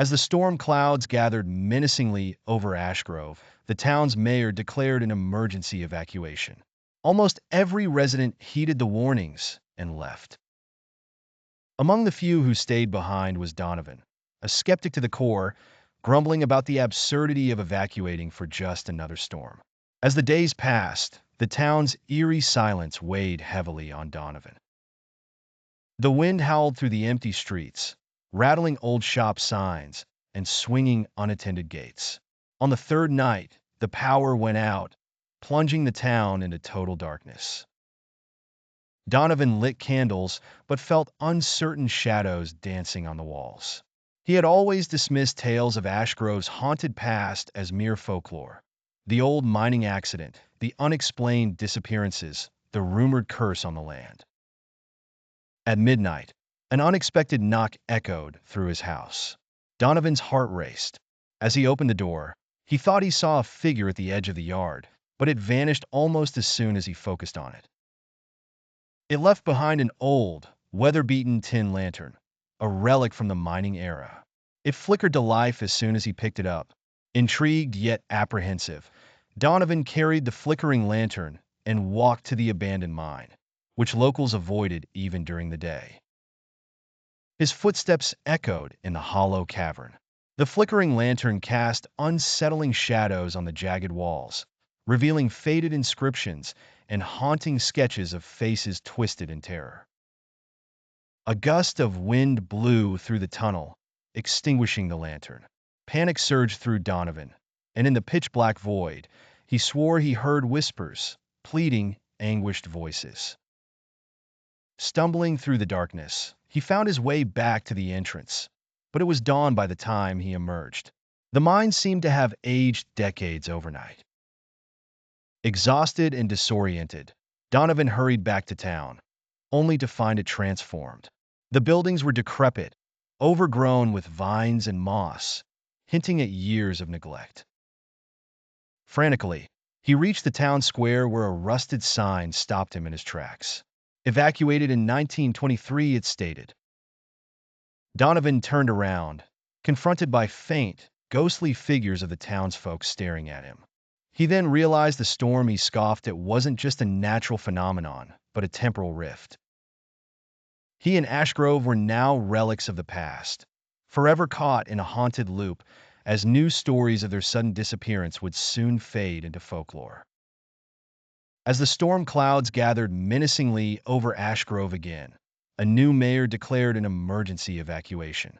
As the storm clouds gathered menacingly over Ashgrove, the town's mayor declared an emergency evacuation. Almost every resident heeded the warnings and left. Among the few who stayed behind was Donovan, a skeptic to the core, grumbling about the absurdity of evacuating for just another storm. As the days passed, the town's eerie silence weighed heavily on Donovan. The wind howled through the empty streets, rattling old shop signs and swinging unattended gates. On the third night, the power went out, plunging the town into total darkness. Donovan lit candles but felt uncertain shadows dancing on the walls. He had always dismissed tales of Ashgrove's haunted past as mere folklore. The old mining accident, the unexplained disappearances, the rumored curse on the land. At midnight, an unexpected knock echoed through his house. Donovan's heart raced. As he opened the door, he thought he saw a figure at the edge of the yard, but it vanished almost as soon as he focused on it. It left behind an old, weather-beaten tin lantern, a relic from the mining era. It flickered to life as soon as he picked it up. Intrigued yet apprehensive, Donovan carried the flickering lantern and walked to the abandoned mine, which locals avoided even during the day. His footsteps echoed in the hollow cavern. The flickering lantern cast unsettling shadows on the jagged walls, revealing faded inscriptions and haunting sketches of faces twisted in terror. A gust of wind blew through the tunnel, extinguishing the lantern. Panic surged through Donovan, and in the pitch-black void, he swore he heard whispers, pleading, anguished voices. Stumbling through the darkness, he found his way back to the entrance, but it was dawn by the time he emerged. The mine seemed to have aged decades overnight. Exhausted and disoriented, Donovan hurried back to town, only to find it transformed. The buildings were decrepit, overgrown with vines and moss, hinting at years of neglect. Frantically, he reached the town square where a rusted sign stopped him in his tracks. Evacuated in 1923, it stated. Donovan turned around, confronted by faint, ghostly figures of the townsfolk staring at him. He then realized the storm he scoffed at wasn't just a natural phenomenon, but a temporal rift. He and Ashgrove were now relics of the past, forever caught in a haunted loop, as new stories of their sudden disappearance would soon fade into folklore. As the storm clouds gathered menacingly over Ashgrove again, a new mayor declared an emergency evacuation.